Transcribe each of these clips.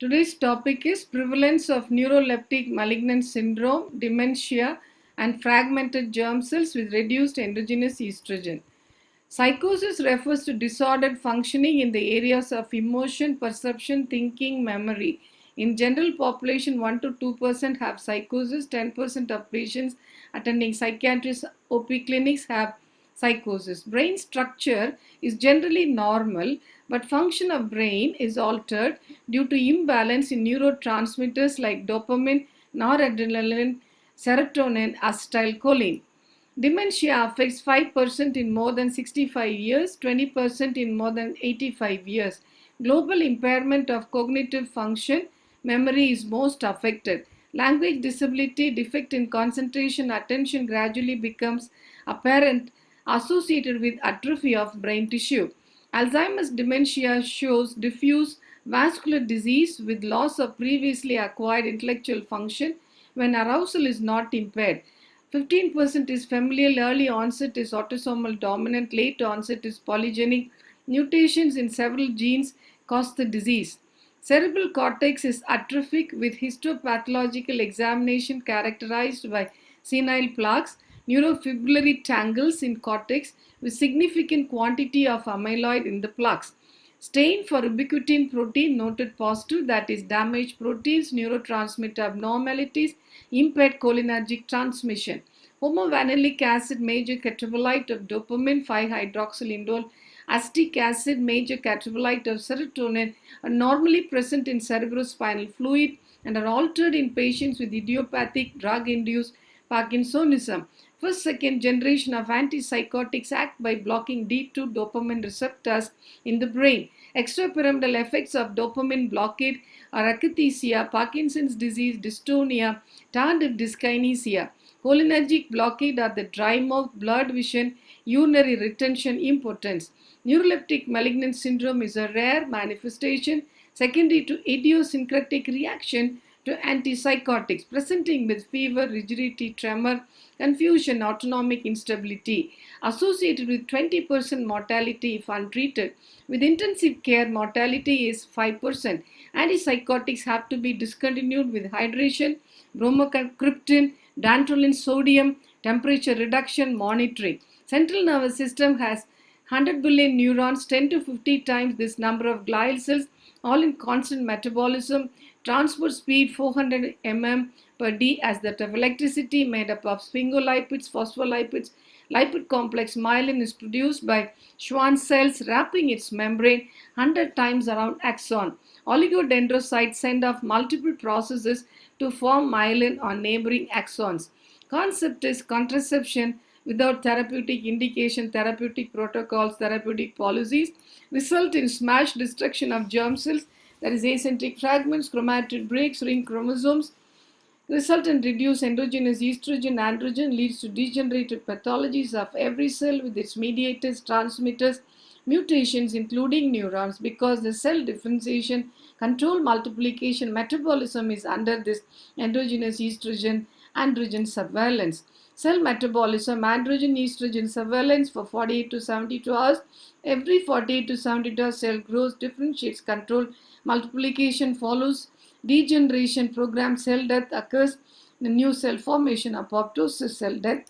Today's topic is prevalence of neuroleptic malignant syndrome, dementia, and fragmented germ cells with reduced endogenous estrogen. Psychosis refers to disordered functioning in the areas of emotion, perception, thinking, memory. In general population, 1 to 2% have psychosis, 10% of patients attending psychiatrist OP clinics have psychosis. Brain structure is generally normal, but function of brain is altered due to imbalance in neurotransmitters like dopamine, noradrenaline, serotonin, acetylcholine. Dementia affects 5% in more than 65 years, 20% in more than 85 years. Global impairment of cognitive function, memory is most affected. Language disability, defect in concentration, attention gradually becomes apparent associated with atrophy of brain tissue. Alzheimer's dementia shows diffuse vascular disease with loss of previously acquired intellectual function when arousal is not impaired. 15% is familial, early onset is autosomal dominant, late onset is polygenic. Mutations in several genes cause the disease. Cerebral cortex is atrophic with histopathological examination characterized by senile plaques, neurofibrillary tangles in cortex with significant quantity of amyloid in the plaques. Stain for ubiquitin protein noted positive, that is damaged proteins, neurotransmitter abnormalities, impaired cholinergic transmission. Homovanillic acid, major catabolite of dopamine, 5-hydroxylindole, acetic acid, major catabolite of serotonin, are normally present in cerebrospinal fluid and are altered in patients with idiopathic drug-induced Parkinsonism. First, second generation of antipsychotics act by blocking D2 dopamine receptors in the brain. Extrapyramidal effects of dopamine blockade are akathisia, Parkinson's disease, dystonia, tardive dyskinesia. Cholinergic blockade are the dry mouth, blurred vision, urinary retention, impotence. Neuroleptic malignant syndrome is a rare manifestation secondary to idiosyncratic reaction to antipsychotics, presenting with fever, rigidity, tremor, confusion, autonomic instability, associated with 20% mortality if untreated. With intensive care, mortality is 5%. Antipsychotics have to be discontinued with hydration, bromocriptine, dantrolene sodium, temperature reduction, monitoring. Central nervous system has 100 billion neurons, 10 to 50 times this number of glial cells, all in constant metabolism. Transport speed 400 mm per d as that of electricity made up of sphingolipids, phospholipids. Lipid complex myelin is produced by Schwann cells wrapping its membrane 100 times around axon. Oligodendrocytes send off multiple processes to form myelin on neighboring axons. Concept is contraception without therapeutic indication, therapeutic protocols, therapeutic policies result in smash destruction of germ cells, that is acentric fragments, chromatid breaks, ring chromosomes, result in reduced endogenous estrogen, androgen, leads to degenerative pathologies of every cell with its mediators, transmitters, mutations including neurons, because the cell differentiation, control multiplication, metabolism is under this endogenous estrogen, androgen surveillance. Cell metabolism, androgen estrogen surveillance for 48 to 72 hours. Every 48 to 72 hours, cell grows, differentiates, control multiplication follows, degeneration program, cell death occurs, the new cell formation, apoptosis, cell death,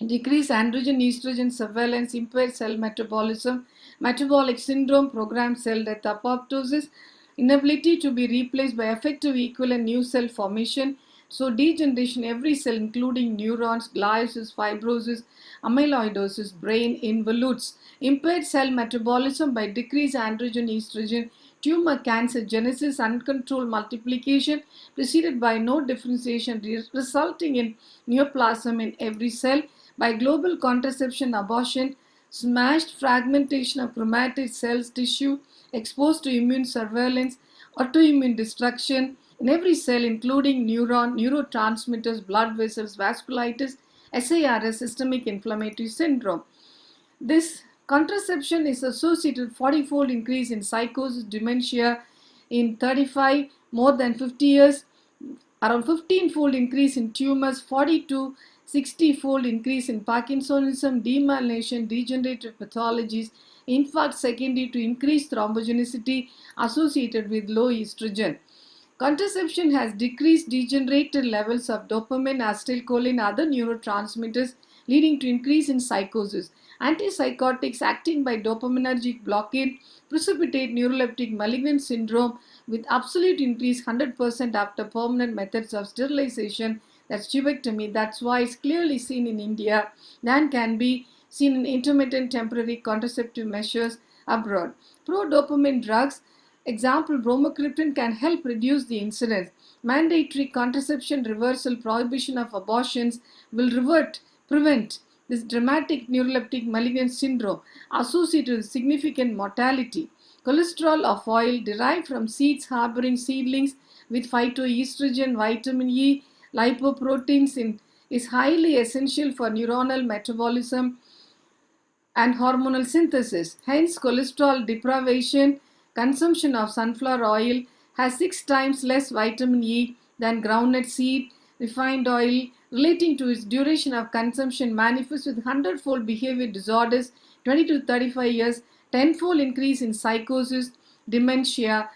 decrease androgen estrogen surveillance, impaired cell metabolism, metabolic syndrome, program cell death, apoptosis, inability to be replaced by effective equivalent new cell formation. So degeneration, every cell including neurons, gliosis, fibrosis, amyloidosis, brain involutes. Impaired cell metabolism by decreased androgen estrogen, tumor cancer genesis, uncontrolled multiplication preceded by no differentiation resulting in neoplasm in every cell. By global contraception, abortion, smashed fragmentation of chromatid cells tissue exposed to immune surveillance, autoimmune destruction in every cell including neuron, neurotransmitters, blood vessels, vasculitis, SIRS, systemic inflammatory syndrome. This contraception is associated with 40-fold increase in psychosis, dementia in 35 more than 50 years, around 15-fold increase in tumors, 40 to 60-fold increase in Parkinsonism, demyelination, degenerative pathologies, infarct secondary to increased thrombogenicity associated with low estrogen. Contraception has decreased degenerated levels of dopamine, acetylcholine, and other neurotransmitters, leading to increase in psychosis. Antipsychotics acting by dopaminergic blockade precipitate neuroleptic malignant syndrome with absolute increase 100% after permanent methods of sterilization, that's tubectomy. That's why it's clearly seen in India than can be seen in intermittent temporary contraceptive measures abroad. Pro-dopamine drugs, example bromocriptine, can help reduce the incidence. Mandatory contraception reversal prohibition of abortions will prevent this dramatic neuroleptic malignant syndrome associated with significant mortality. Cholesterol of oil derived from seeds harboring seedlings with phytoestrogen, vitamin E, lipoproteins is highly essential for neuronal metabolism and hormonal synthesis. Hence, cholesterol deprivation consumption of sunflower oil has 6 times less vitamin E than groundnut seed. Refined oil relating to its duration of consumption manifests with 100-fold behavior disorders, 20 to 35 years, 10-fold increase in psychosis, dementia,